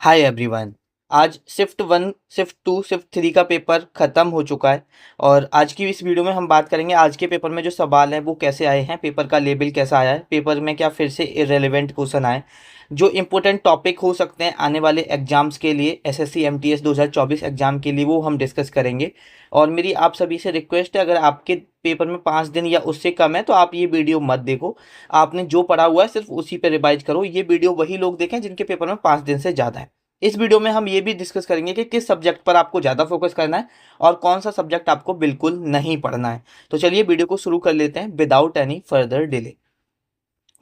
हाय everyone. आज shift one, shift two, shift three का paper ख़त्म हो चुका है। और आज की इस वीडियो में हम बात करेंगे आज के पेपर में जो सवाल हैं वो कैसे आए हैं, पेपर का लेवल कैसा आया है, पेपर में क्या फिर से इररेलेवेंट क्वेश्चन आए, जो इम्पोर्टेंट टॉपिक हो सकते हैं आने वाले एग्जाम्स के लिए, एसएससी एमटीएस 2024 एग्जाम के लिए, वो हम डिस्कस करेंगे। और मेरी आप सभी से रिक्वेस्ट है, अगर आपके पेपर में 5 दिन या उससे कम है तो आप ये वीडियो मत देखो। आपने जो पढ़ा हुआ है सिर्फ उसी पे रिवाइज करो। ये वीडियो वही लोग देखें जिनके पेपर में 5 दिन से ज़्यादा है। इस वीडियो में हम ये भी डिस्कस करेंगे कि किस सब्जेक्ट पर आपको ज़्यादा फोकस करना है और कौन सा सब्जेक्ट आपको बिल्कुल नहीं पढ़ना है। तो चलिए वीडियो को शुरू कर लेते हैं विदाउट एनी फर्दर डिले।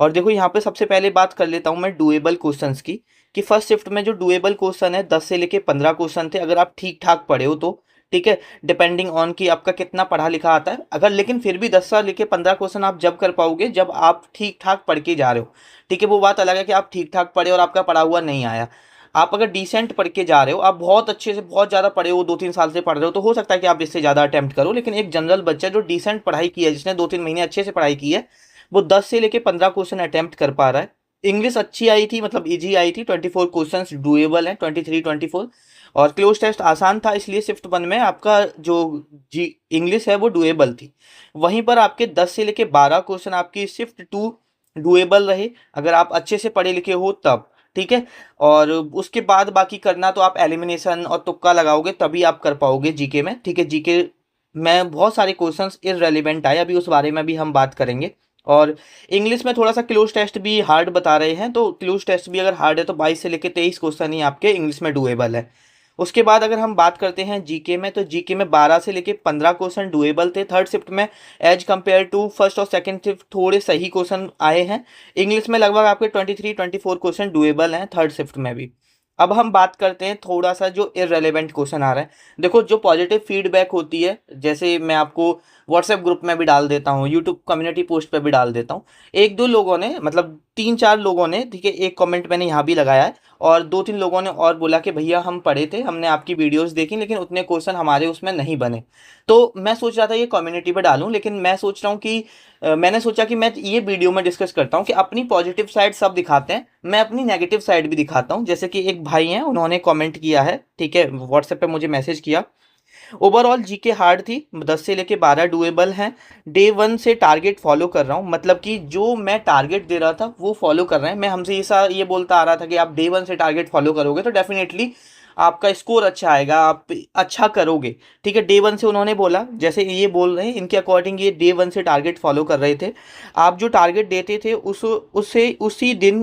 और देखो यहाँ पे सबसे पहले बात कर लेता हूँ मैं डुएबल क्वेश्चंस की, कि फर्स्ट शिफ्ट में जो डुएबल क्वेश्चन है 10 से लेके 15 क्वेश्चन थे, अगर आप ठीक ठाक पढ़े हो तो ठीक है, डिपेंडिंग ऑन कि आपका कितना पढ़ा लिखा आता है। अगर लेकिन फिर भी 10 से लेके 15 क्वेश्चन आप जब कर पाओगे जब आप ठीक ठाक पढ़ के जा रहे हो। ठीक है, वो बात अलग है कि आप ठीक ठाक पढ़े और आपका पढ़ा हुआ नहीं आया। आप अगर डिसेंट पढ़ के जा रहे हो, आप बहुत अच्छे से बहुत ज़्यादा पढ़े हो, 2-3 साल से पढ़ रहे हो, तो हो सकता है कि आप इससे ज़्यादा अटेम्प्ट करो। लेकिन एक जनरल बच्चा जो डिसेंट पढ़ाई की है, जिसने 2-3 महीने अच्छे से पढ़ाई की है, वो 10 से लेके 15 क्वेश्चन अटेम्प्ट कर पा रहा है। इंग्लिश अच्छी आई थी, मतलब इजी आई थी, 24 क्वेश्चंस डुएबल हैं, 23-24। और क्लोज टेस्ट आसान था, इसलिए शिफ्ट वन में आपका जो जी इंग्लिश है वो डुएबल थी। वहीं पर आपके 10 से लेके 12 क्वेश्चन आपकी शिफ्ट टू डुएबल रहे, अगर आप अच्छे से पढ़े लिखे हो तब। ठीक है, और उसके बाद बाकी करना तो आप एलिमिनेशन और तुक्का लगाओगे तभी आप कर पाओगे जीके में। ठीक है, जीके में बहुत सारे क्वेश्चंस इररेलेवेंट आए, अभी उस बारे में भी हम बात करेंगे। और इंग्लिश में थोड़ा सा क्लोज टेस्ट भी हार्ड बता रहे हैं, तो क्लोज टेस्ट भी अगर हार्ड है तो 22 से लेकर 23 क्वेश्चन ही आपके इंग्लिश में डुएबल है। उसके बाद अगर हम बात करते हैं जीके में, तो जीके में 12 से लेकर 15 क्वेश्चन डुएबल थे थर्ड शिफ्ट में। एज कंपेयर टू फर्स्ट और सेकंड शिफ्ट थोड़े सही क्वेश्चन आए हैं। इंग्लिश में लगभग आपके 23-24 क्वेश्चन डुएबल हैं थर्ड शिफ्ट में भी। अब हम बात करते हैं थोड़ा सा जो इररेलेवेंट क्वेश्चन आ रहा है। देखो, जो पॉजिटिव फीडबैक होती है, जैसे मैं आपको व्हाट्सएप ग्रुप में भी डाल देता हूँ, यूट्यूब कम्युनिटी पोस्ट पे भी डाल देता हूँ। एक दो लोगों ने, मतलब 3-4 लोगों ने, ठीक है, एक कमेंट मैंने यहाँ भी लगाया है, और 2-3 लोगों ने और बोला कि भैया हम पढ़े थे, हमने आपकी वीडियोस देखी, लेकिन उतने क्वेश्चन हमारे उसमें नहीं बने। तो मैं सोच रहा था ये कम्युनिटी पे डालूं, लेकिन मैं सोच रहा हूँ कि मैंने सोचा कि मैं ये वीडियो में डिस्कस करता हूँ कि अपनी पॉजिटिव साइड सब दिखाते हैं, मैं अपनी नेगेटिव साइड भी दिखाता हूँ। जैसे कि एक भाई हैं, उन्होंने कमेंट किया है, ठीक है, व्हाट्सएप पे मुझे मैसेज किया। ओवरऑल जीके हार्ड थी, 10 से लेके 12 डुएबल हैं। डे वन से टारगेट फॉलो कर रहा हूँ, मतलब कि जो मैं टारगेट दे रहा था वो फॉलो कर रहे हैं। मैं हमसे ये बोलता आ रहा था कि आप डे वन से टारगेट फॉलो करोगे तो डेफिनेटली आपका स्कोर अच्छा आएगा, आप अच्छा करोगे। ठीक है, डे वन से उन्होंने बोला, जैसे ये बोल रहे हैं इनके अकॉर्डिंग ये डे वन से टारगेट फॉलो कर रहे थे। आप जो टारगेट देते थे उसे उसी दिन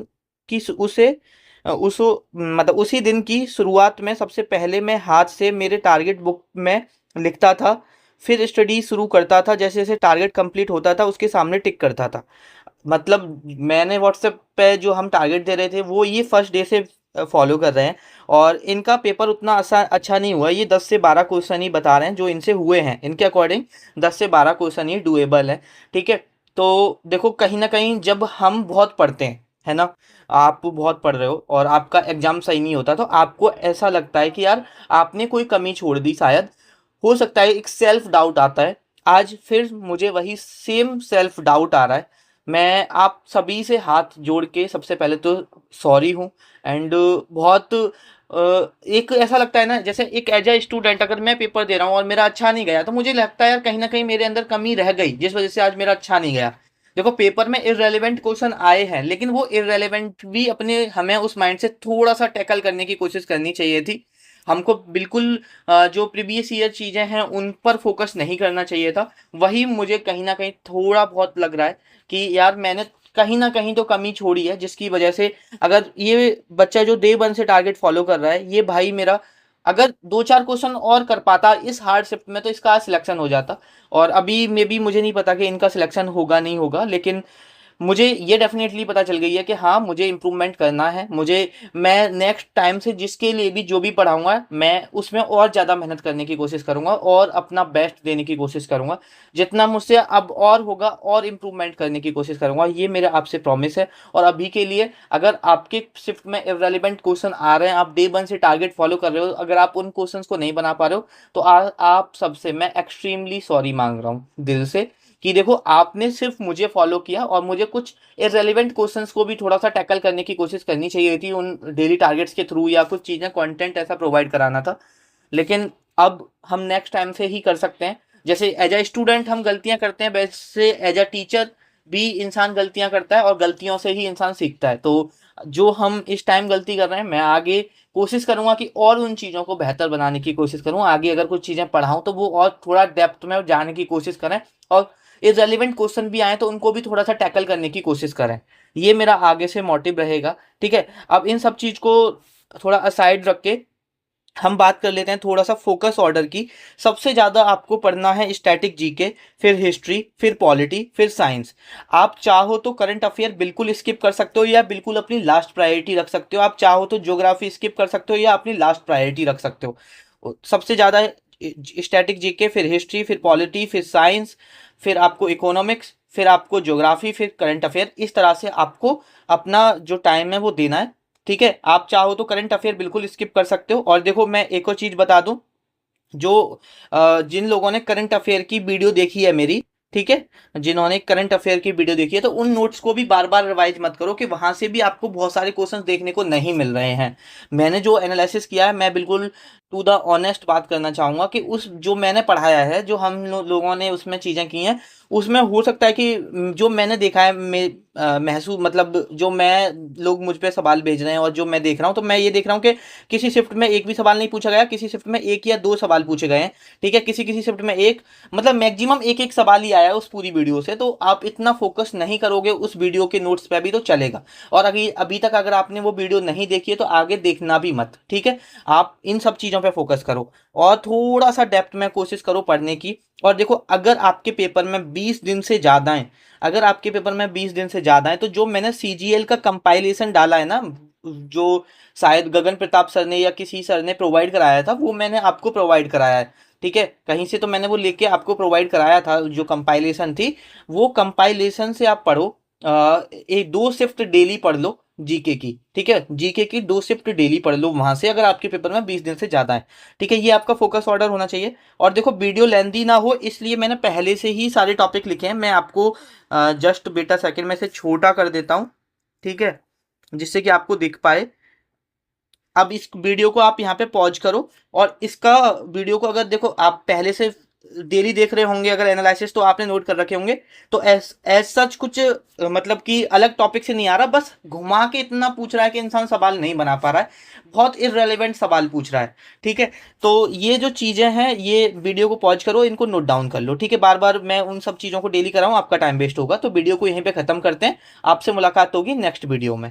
की उसे उस मतलब उसी दिन की शुरुआत में सबसे पहले मैं हाथ से मेरे टारगेट बुक में लिखता था, फिर स्टडी शुरू करता था, जैसे जैसे टारगेट कंप्लीट होता था उसके सामने टिक करता था। मतलब मैंने व्हाट्सएप पे जो हम टारगेट दे रहे थे वो ये फर्स्ट डे से फॉलो कर रहे हैं। और इनका पेपर उतना अच्छा नहीं हुआ, ये 10 से 12 क्वेश्चन ही बता रहे हैं जो इनसे हुए हैं, इनके अकॉर्डिंग 10 से 12 क्वेश्चन ही डुएबल है। ठीक है, तो देखो कहीं ना कहीं जब हम बहुत पढ़ते हैं, है ना, आप बहुत पढ़ रहे हो और आपका एग्जाम सही नहीं होता तो आपको ऐसा लगता है कि यार आपने कोई कमी छोड़ दी शायद, हो सकता है, एक सेल्फ डाउट आता है। आज फिर मुझे वही सेम सेल्फ डाउट आ रहा है। मैं आप सभी से हाथ जोड़ के सबसे पहले तो सॉरी हूँ। एंड बहुत एक ऐसा लगता है ना, जैसे एक एज ए स्टूडेंट अगर मैं पेपर दे रहा हूँ और मेरा अच्छा नहीं गया तो मुझे लगता है यार कहीं ना कहीं मेरे अंदर कमी रह गई जिस वजह से आज मेरा अच्छा नहीं गया। देखो, पेपर में इररेलेवेंट क्वेश्चन आए हैं, लेकिन वो इररेलेवेंट भी अपने हमें उस माइंड से थोड़ा सा टैकल करने की कोशिश करनी चाहिए थी। हमको बिल्कुल जो प्रीवियस ईयर चीज़ें हैं उन पर फोकस नहीं करना चाहिए था। वही मुझे कहीं ना कहीं थोड़ा बहुत लग रहा है कि यार मैंने कहीं ना कहीं तो कमी छोड़ी है, जिसकी वजह से अगर ये बच्चा जो डे वन से टारगेट फॉलो कर रहा है, ये भाई मेरा अगर 2-4 क्वेश्चन और कर पाता इस हार्ड शिफ्ट में तो इसका सिलेक्शन हो जाता। और अभी मे बी मुझे नहीं पता कि इनका सिलेक्शन होगा नहीं होगा, लेकिन मुझे ये डेफिनेटली पता चल गई है कि हाँ मुझे इम्प्रूवमेंट करना है। मुझे मैं नेक्स्ट टाइम से जिसके लिए भी जो भी पढ़ाऊंगा मैं उसमें और ज़्यादा मेहनत करने की कोशिश करूंगा और अपना बेस्ट देने की कोशिश करूंगा। जितना मुझसे अब और होगा और इम्प्रूवमेंट करने की कोशिश करूंगा, ये मेरा आपसे प्रॉमिस है। और अभी के लिए अगर आपके शिफ्ट में इररेलेवेंट क्वेश्चन आ रहे हैं, आप डे वन से टारगेट फॉलो कर रहे हो, अगर आप उन क्वेश्चंस को नहीं बना पा रहे हो तो आप सबसे मैं एक्सट्रीमली सॉरी मांग रहा हूँ दिल से, कि देखो आपने सिर्फ मुझे फॉलो किया और मुझे कुछ इररेलेवेंट क्वेश्चंस को भी थोड़ा सा टैकल करने की कोशिश करनी चाहिए थी उन डेली टारगेट्स के थ्रू, या कुछ चीज़ें कंटेंट ऐसा प्रोवाइड कराना था। लेकिन अब हम नेक्स्ट टाइम से ही कर सकते हैं। जैसे एज अ स्टूडेंट हम गलतियां करते हैं, वैसे एज अ टीचर भी इंसान गलतियां करता है और गलतियों से ही इंसान सीखता है। तो जो हम इस टाइम गलती कर रहे हैं, मैं आगे कोशिश करूंगा कि और उन चीज़ों को बेहतर बनाने की कोशिश करूँ। आगे अगर कुछ चीज़ें पढ़ाऊँ तो वो और थोड़ा डेप्थ में जाने की कोशिश करें, और इररेलेवेंट क्वेश्चन भी आए तो उनको भी थोड़ा सा टैकल करने की कोशिश करें। ये मेरा आगे से मोटिव रहेगा। ठीक है, अब इन सब चीज़ को थोड़ा असाइड रख के हम बात कर लेते हैं थोड़ा सा फोकस ऑर्डर की। सबसे ज़्यादा आपको पढ़ना है स्टैटिक जीके, फिर हिस्ट्री, फिर पॉलिटी, फिर साइंस। आप चाहो तो करंट अफेयर बिल्कुल स्किप कर सकते हो या बिल्कुल अपनी लास्ट प्रायोरिटी रख सकते हो। आप चाहो तो ज्योग्राफी स्किप कर सकते हो या अपनी लास्ट प्रायोरिटी रख सकते हो। सबसे ज़्यादा स्टैटिक जीके, फिर हिस्ट्री, फिर पॉलिटी, फिर साइंस, फिर आपको इकोनॉमिक्स, फिर आपको ज्योग्राफी, फिर करंट अफेयर। इस तरह से आपको अपना जो टाइम है वो देना है। ठीक है, आप चाहो तो करंट अफेयर बिल्कुल स्किप कर सकते हो। और देखो मैं एक और चीज बता दूं, जो जिन लोगों ने करंट अफेयर की वीडियो देखी है मेरी, ठीक है, जिन्होंने करंट अफेयर की वीडियो देखी है, तो उन नोट्स को भी बार बार रिवाइज मत करो कि वहां से भी आपको बहुत सारे क्वेश्चंस देखने को नहीं मिल रहे हैं। मैंने जो एनालिसिस किया है, मैं बिल्कुल टू द ऑनेस्ट बात करना चाहूंगा कि उस जो मैंने पढ़ाया है, जो हम लोगों ने उसमें चीजें की हैं, उसमें हो सकता है कि जो मैंने देखा है, महसूस मतलब जो मैं लोग मुझ पे सवाल भेज रहे हैं और जो मैं देख रहा हूँ, तो मैं ये देख रहा हूँ कि किसी शिफ्ट में एक भी सवाल नहीं पूछा गया, किसी शिफ्ट में एक या दो सवाल पूछे गए हैं। ठीक है, किसी किसी शिफ्ट में एक, मतलब मैक्सिमम एक एक सवाल ही आया है उस पूरी वीडियो से। तो आप इतना फोकस नहीं करोगे उस वीडियो के नोट्स पे भी तो चलेगा। और अभी अभी तक अगर आपने वो वीडियो नहीं देखी है तो आगे देखना भी मत। ठीक है, आप इन सब चीज़ों पे फोकस करो और थोड़ा सा डेप्थ में कोशिश करो पढ़ने की। और देखो, अगर आपके पेपर में 20 दिन से ज़्यादा है, अगर आपके पेपर में 20 दिन से ज़्यादा है, तो जो मैंने सीजीएल का कंपाइलेशन डाला है ना, जो शायद गगन प्रताप सर ने या किसी सर ने प्रोवाइड कराया था, वो मैंने आपको प्रोवाइड कराया है। ठीक है, कहीं से तो मैंने वो लेके आपको प्रोवाइड कराया था, जो कंपाइलेशन थी, वो कंपाइलेशन से आप पढ़ो। एक 2 शिफ्ट डेली पढ़ लो जीके की। ठीक है, जीके की 2 शिफ्ट डेली पढ़ लो वहां से, अगर आपके पेपर में 20 दिन से ज्यादा है। ठीक है, ये आपका फोकस ऑर्डर होना चाहिए। और देखो, वीडियो लेंदी ना हो इसलिए मैंने पहले से ही सारे टॉपिक लिखे हैं। मैं आपको जस्ट बेटा सेकंड में से छोटा कर देता हूँ, ठीक है, जिससे कि आपको दिख पाए। अब इस वीडियो को आप यहाँ पे पॉज करो, और इसका वीडियो को अगर देखो आप पहले से डेली देख रहे होंगे, अगर एनालिसिस तो आपने नोट कर रखे होंगे, तो एज एज सच कुछ मतलब कि अलग टॉपिक से नहीं आ रहा, बस घुमा के इतना पूछ रहा है कि इंसान सवाल नहीं बना पा रहा है, बहुत इररेलेवेंट सवाल पूछ रहा है। ठीक है, तो ये जो चीज़ें हैं, ये वीडियो को पॉज करो, इनको नोट डाउन कर लो। ठीक है, बार बार मैं उन सब चीज़ों को डेली कराऊँ आपका टाइम वेस्ट होगा, तो वीडियो को यहीं पे ख़त्म करते हैं। आपसे मुलाकात होगी नेक्स्ट वीडियो में।